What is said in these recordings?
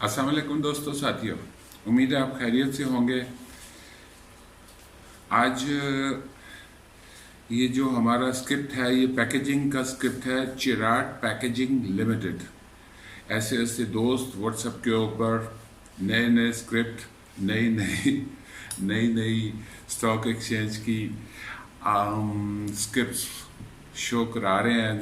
السلام علیکم دوستو ساتھیوں، امید ہے آپ خیریت سے ہوں گے۔ آج یہ جو ہمارا اسکرپٹ ہے یہ پیکیجنگ کا اسکرپٹ ہے، چراغ پیکیجنگ لمیٹڈ۔ ایسے ایسے دوست واٹس ایپ کے اوپر نئے نئے اسکرپٹ، نئی اسٹاک ایکسچینج کی اسکرپٹس شو کرا رہے ہیں،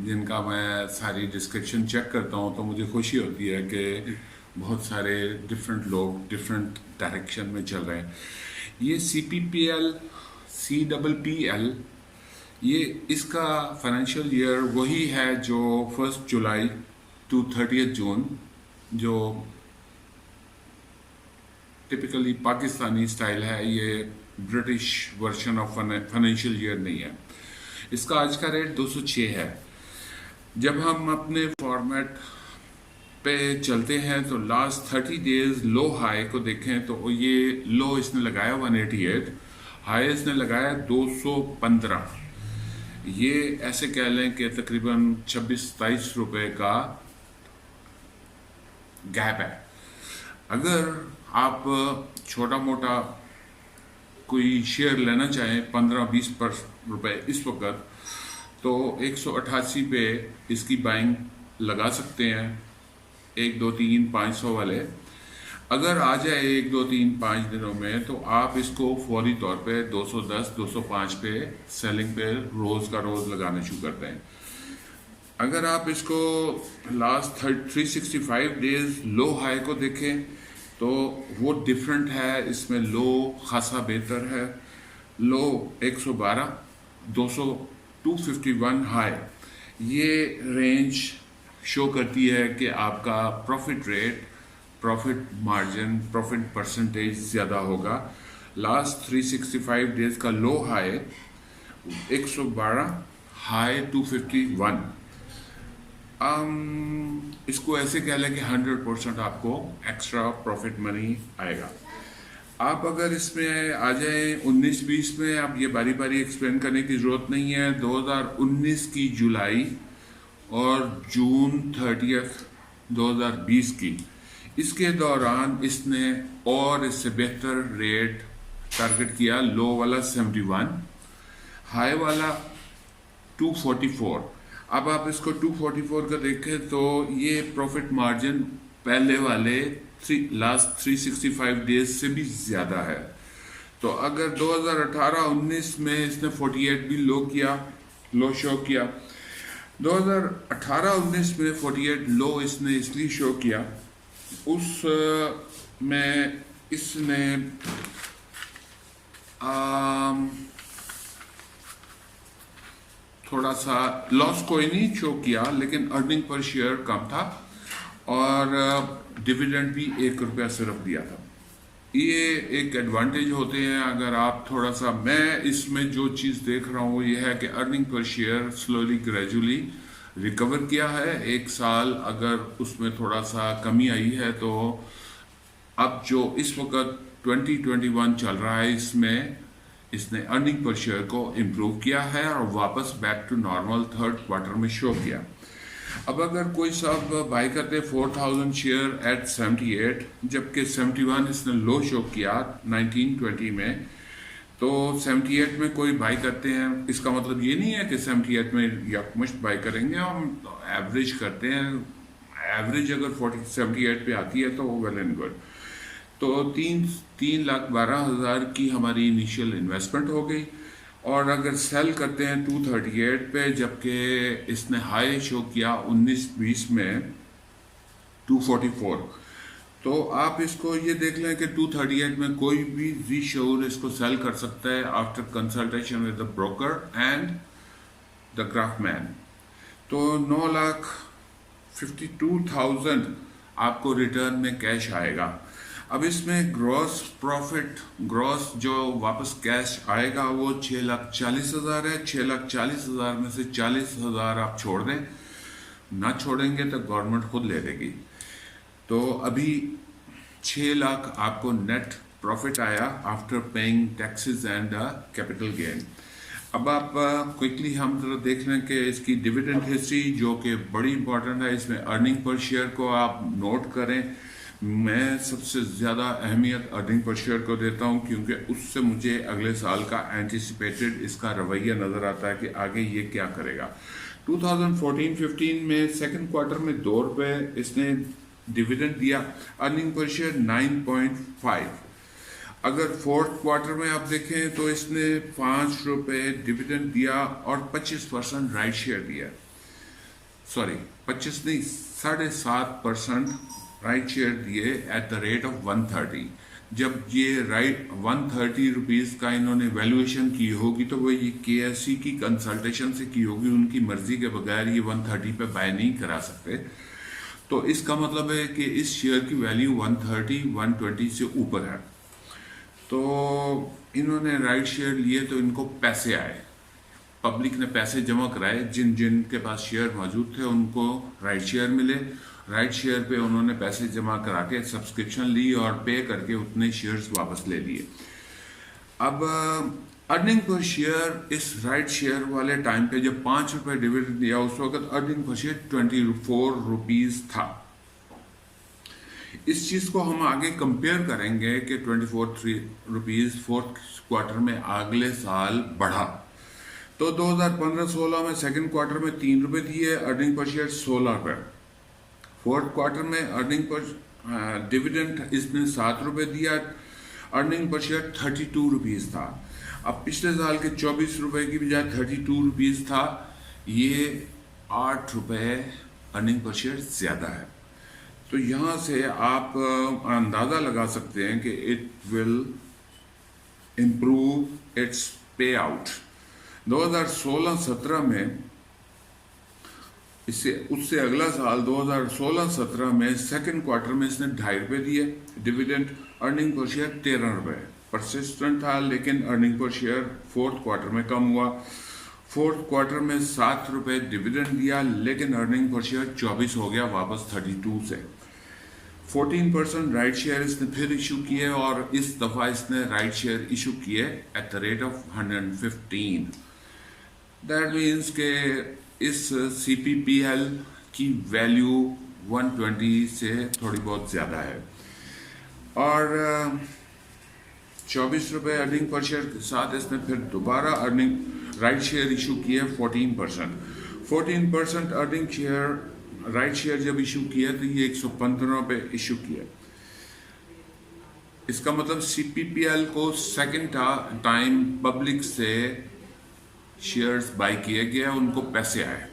جن کا میں ساری ڈسکرپشن چیک کرتا ہوں تو مجھے خوشی ہوتی ہے کہ بہت سارے ڈفرینٹ لوگ ڈفرینٹ ڈائریکشن میں چل رہے ہیں۔ یہ CPPL یہ اس کا فائنینشیل ایئر وہی ہے جو 1 جولائی ٹو 30 جون، جو ٹپیکلی پاکستانی سٹائل ہے، یہ British version of financial year نہیں ہے۔ اس کا آج کا ریٹ 206 ہے۔ جب ہم اپنے فارمیٹ پہ چلتے ہیں تو لاسٹ 30 ڈیز لو ہائی کو دیکھیں تو یہ لو اس نے لگایا 188، ہائی اس نے لگایا 215۔ یہ ایسے کہہ لیں کہ تقریباً 26-27 روپے کا گیپ ہے۔ اگر آپ چھوٹا موٹا کوئی شیئر لینا چاہیں 15-20 روپے اس وقت، تو 188 پہ اس کی بائنگ لگا سکتے ہیں، 1 2 3 500 والے۔ اگر آ جائے 1 2 3 5 دنوں میں تو آپ اس کو فوری طور پہ 210 205 پہ سیلنگ پہ روز کا روز لگانا شروع کرتے ہیں۔ اگر آپ اس کو لاسٹ 365 ڈیز لو ہائی کو دیکھیں تو وہ ڈفرینٹ ہے، اس میں لو خاصا بہتر ہے۔ لو 112، 251 ہائی، یہ رینج شو کرتی ہے کہ آپ کا profit rate, profit margin, profit percentage زیادہ ہوگا۔ لاسٹ 365 ڈیز کا لو ہائی 112، ہائی 251۔ اس کو ایسے کہہ لیں کہ 100% آپ کو ایکسٹرا پروفٹ منی آئے گا۔ آپ اگر اس میں آ جائیں 19-20 میں، اب یہ باری باری ایکسپلین کرنے کی ضرورت نہیں ہے۔ 2019 کی جولائی اور جون 30 2020 کی، اس کے دوران اس نے اور اس سے بہتر ریٹ ٹارگٹ کیا۔ لو والا 71، ہائی والا 244۔ اب آپ اس کو 244 کا دیکھیں تو یہ پروفٹ مارجن پہلے والے لاسٹ 365 ڈیز سے بھی زیادہ ہے۔ تو اگر 2018-19 میں اس نے 48 بھی لو شو کیا، 2018-19 میں 48 لو اس نے اس لیے شو کیا، اس میں اس نے تھوڑا سا لاس کوئی نہیں شو کیا، لیکن ارننگ پر شیئر کم تھا اور ڈیویڈنڈ بھی 1 روپیہ صرف دیا تھا۔ یہ ایک ایڈوانٹیج ہوتے ہیں اگر آپ تھوڑا سا، میں اس میں جو چیز دیکھ رہا ہوں وہ یہ ہے کہ earning per share slowly gradually recover کیا ہے۔ 1 سال اگر اس میں تھوڑا سا کمی آئی ہے تو اب جو اس وقت 2021 چل رہا ہے، اس میں اس نے ارننگ پر شیئر کو امپروو کیا ہے اور واپس back to normal 3rd quarter میں شو کیا۔ اب اگر کوئی صاحب بائی کرتے 4000 شیئر ایٹ 78، جبکہ 71 اس نے لو شو کیا 19-20 میں، تو 78 میں کوئی بائی کرتے ہیں، اس کا مطلب یہ نہیں ہے کہ 78 میں یکمشت بائی کریں گے، ہم ایوریج کرتے ہیں۔ ایوریج اگر 78 پہ آتی ہے تو ویل اینڈ گڈ۔ تو 3,12,000 کی ہماری انیشیل انویسٹمنٹ ہو گئی، اور اگر سیل کرتے ہیں 238 پہ، جبکہ اس نے ہائی شو کیا 19-20 میں 244، تو آپ اس کو یہ دیکھ لیں کہ 238 میں کوئی بھی ذی شعور اس کو سیل کر سکتا ہے after consultation with the broker and the graph man. تو 9,52,000 آپ کو ریٹرن میں کیش آئے گا۔ اب اس میں گروس پروفٹ، گروس جو واپس کیش آئے گا وہ 6,40,000 ہے۔ 6,40,000 میں سے 40,000 آپ چھوڑ دیں، نہ چھوڑیں گے تو گورنمنٹ خود لے لے گی۔ تو ابھی 6 لاکھ آپ کو نیٹ پروفٹ آیا after paying taxes and capital gain. اب آپ کوئکلی ہم ذرا دیکھ لیں کہ اس کی ڈیویڈنڈ ہسٹری جو کہ بڑی امپورٹنٹ ہے. اس میں ارننگ پر شیئر کو آپ نوٹ کریں. میں سب سے زیادہ اہمیت ارننگ پر شیئر کو دیتا ہوں کیونکہ اس سے مجھے اگلے سال کا اینٹیسپیٹڈ اس کا رویہ نظر آتا ہے کہ آگے یہ کیا کرے گا. 2014-15 میں سیکنڈ کوارٹر میں ₹2 اس نے ڈیویڈنڈ دیا. Earning per share 9.5. اگر فورتھ کوارٹر میں آپ دیکھیں تو اس نے ₹5 ڈیویڈنڈ دیا اور 25% رائٹ شیئر دیا. 25 نہیں 7.5% رائٹ شیئر دیے ایٹ دا ریٹ آف 130. جب یہ رائٹ 130 روپیز کا انہوں نے ویلیویشن کی ہوگی تو وہ یہ KSE کی کنسلٹیشن سے کی ہوگی. ان کی مرضی کے بغیر یہ 130 پہ بائی نہیں کرا سکتے. تو اس کا مطلب ہے کہ اس شیئر کی ویلیو 130-120 سے اوپر ہے. تو انہوں نے رائٹ شیئر لیے تو ان کو پیسے آئے, پبلک نے پیسے جمع کرائے. جن کے پاس شیئر موجود تھے ان کو رائٹ شیئر ملے. رائٹ شیئر پہ انہوں نے پیسے جمع کرا کے سبسکرپشن لی اور پے کر کے اتنے شیئرز واپس لے لیے. اب ارننگ پر شیئر اس رائٹ شیئر والے ٹائم پہ جب ₹5 ڈیویڈنڈ دیا اس وقت ارننگ پر شیئر 24 روپیز تھا. اس چیز کو ہم آگے کمپیئر کریں گے کہ 24 روپیز فورتھ کوارٹر میں اگلے سال بڑھا. تو 2015-16 میں سیکنڈ کوارٹر میں ₹3 دیے, earning per share ₹16. Fourth quarter میں ارننگ پر ڈیویڈنڈ اس نے ₹7 دیا, ارننگ پر شیئر 32 روپیز تھا. اب پچھلے سال کے ₹24 کی بجائے 32 روپیز تھا. یہ ₹8 ارننگ پر شیئر زیادہ ہے. تو یہاں سے آپ اندازہ لگا سکتے ہیں کہ it will improve its pay out. 2016-17 میں اس سے اگلا سال 2016-17 میں سیکنڈ کوارٹر میں اس نے ₹2.5 دیے dividend. Earning per share ₹13. Persistent تھا لیکن earning per share fourth quarter میں کم ہوا. فورتھ کوارٹر میں ₹7 ڈیویڈنڈ دیا لیکن ارننگ پر شیئر 24 ہو گیا واپس 32 سے. 14% رائٹ شیئر اس نے پھر ایشو کیے اور اس دفعہ اس نے رائٹ شیئر ایشو کیے at the rate of 115. That means کہ اس CPPL کی ویلیو 120 سے تھوڑی بہت زیادہ ہے. اور ₹24 ارننگ پر شیئر کے ساتھ اس نے پھر دوبارہ ارننگ رائٹ شیئر ایشو کیے 14% ارننگ شیئر رائٹ شیئر جب ایشو کیا تو یہ ₹115 ایشو کیا. اس کا مطلب CPPL کو سیکنڈ ٹائم پبلک سے شیئرز بائی کیے گئے, ان کو پیسے آئے.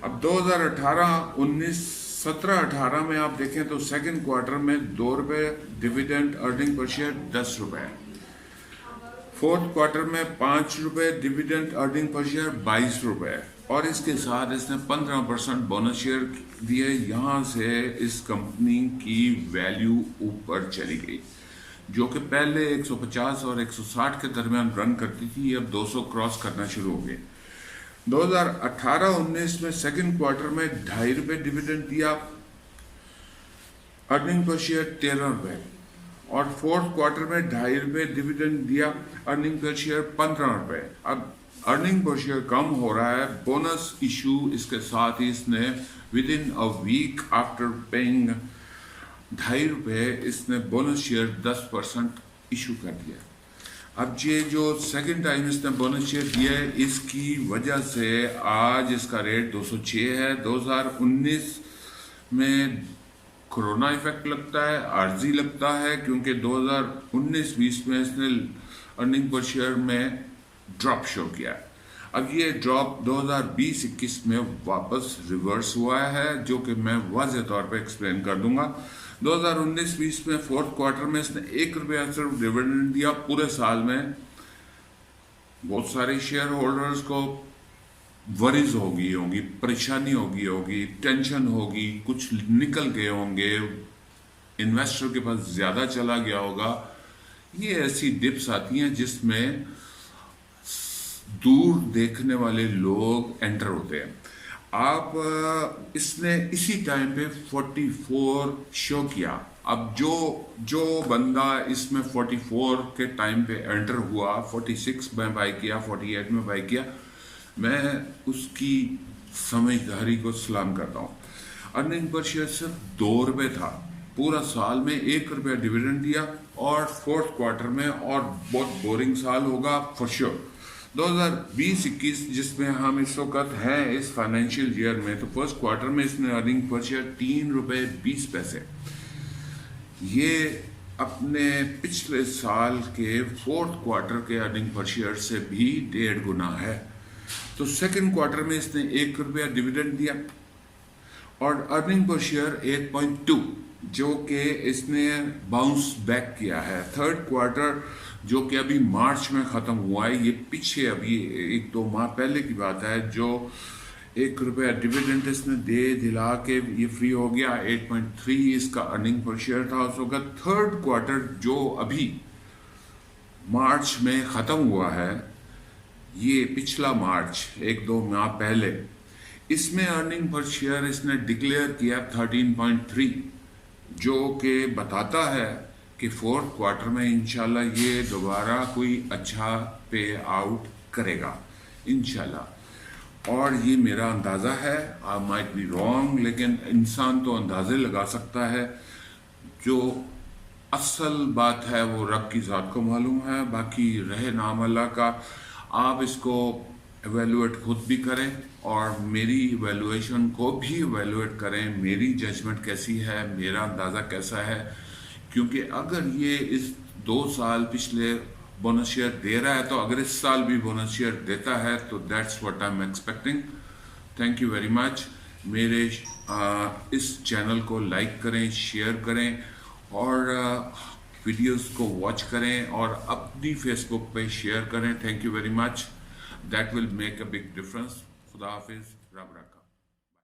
اب 2017-18 میں آپ دیکھیں تو سیکنڈ کوارٹر میں ₹2 dividend, earning per share ₹10. Fourth quarter میں ₹5 ڈیویڈنڈ, ارننگ پر شیئر ₹22 اور اس کے ساتھ اس نے 15% بونس شیئر دیے. یہاں سے اس کمپنی کی ویلیو اوپر چلی گئی جو کہ پہلے 150 اور 160 کے درمیان رن کرتی تھی, اب 200 کراس کرنا شروع ہو گئے. 2018-19 میں سیکنڈ کوارٹر میں ₹2.5 ڈیویڈنڈ دیا, ارننگ پر شیئر ₹13 اور فورتھ کوارٹر میں ₹2.5 ڈیویڈنڈ دیا, ارننگ پر شیئر ₹15. اب ارننگ پر شیئر کم ہو رہا ہے. بونس ایشو اس کے ساتھ ہی اس نے within a week after paying ₹2.5 اس نے بونس شیئر 10% ایشو کر دیا. اب یہ جو سیکنڈ ٹائم اس نے بونس شیئر دیا ہے اس کی وجہ سے آج اس کا ریٹ 206 ہے. 2019 میں کرونا ایفیکٹ لگتا ہے, عارضی لگتا ہے, کیونکہ 2019-20 میں اس نے ارننگ پر شیئر میں ڈراپ شو کیا. اب یہ ڈراپ 2020-21 میں واپس ریورس ہوا ہے جو کہ میں واضح طور پہ ایکسپلین کر دوں گا. 2019-20 میں فورتھ کوارٹر میں اس نے ₹1 صرف ڈیویڈنڈ دیا. پورے سال میں بہت سارے شیئر ہولڈرز کو وریز ہوگی, پریشانی ہوگی, ٹینشن ہوگی, کچھ نکل گئے ہوں گے, انویسٹر کے پاس زیادہ چلا گیا ہوگا. یہ ایسی ڈپس آتی ہیں جس میں دور دیکھنے والے لوگ انٹر ہوتے ہیں. آپ اس نے اسی ٹائم پہ 44 شو کیا. اب جو بندہ اس میں 44 کے ٹائم پہ انٹر ہوا، 46 میں بائی کیا، 48 میں بائی کیا، میں اس کی سمجھداری کو سلام کرتا ہوں. ارننگ پر شیئر صرف 2 روپے تھا، پورا سال میں 1 روپیہ ڈیویڈنڈ دیا، اور فورتھ کوارٹر میں، اور بہت بورنگ سال ہوگا فور شیور 2020-21 جس میں ہم اس وقت ہیں اس فائنینشیل ایئر میں، تو فرسٹ کوارٹر میں اس نے ارننگ پر شیئر 3 روپے 20 پیسے، یہ اپنے پچھلے سال کے فورتھ کوارٹر کے ارننگ پر شیئر سے بھی 1.5 گنا ہے. تو سیکنڈ کوارٹر میں اس نے 1 روپیہ ڈیویڈنڈ دیا، اور ارننگ پر شیئر 8.2 جو کہ اس نے باؤنس بیک کیا ہے. تھرڈ کوارٹر جو کہ ابھی مارچ میں ختم ہوا ہے، یہ پیچھے ابھی 1-2 ماہ پہلے کی بات ہے، جو 1 روپیہ ڈیویڈنڈ اس نے دے دلا کے یہ فری ہو گیا. 8.3 اس کا ارننگ پر شیئر تھا اس وقت. تھرڈ کوارٹر جو ابھی مارچ میں ختم ہوا ہے، یہ پچھلا مارچ 1-2 ماہ پہلے، اس میں ارننگ پر شیئر اس نے ڈکلیئر کیا 13.3 جو کہ بتاتا ہے کہ فورتھ کوارٹر میں انشاءاللہ یہ دوبارہ کوئی اچھا پے آؤٹ کرے گا انشاءاللہ. اور یہ میرا اندازہ ہے، I might be wrong، لیکن انسان تو اندازے لگا سکتا ہے. جو اصل بات ہے وہ رب کی ذات کو معلوم ہے، باقی رہے نام اللہ کا. آپ اس کو ایویلویٹ خود بھی کریں، اور میری ایویلویشن کو بھی ایویلویٹ کریں، میری ججمنٹ کیسی ہے، میرا اندازہ کیسا ہے. کیونکہ اگر یہ اس 2 سال پچھلے بونس شیئر دے رہا ہے، تو اگر اس سال بھی بونس شیئر دیتا ہے تو that's what I am expecting. Thank you very much. میرے اس چینل کو لائک کریں، شیئر کریں، اور ویڈیوز کو واچ کریں، اور اپنی فیس بک پہ شیئر کریں. Thank you very much. That will make a big difference. خدا حافظ. رب رکھا.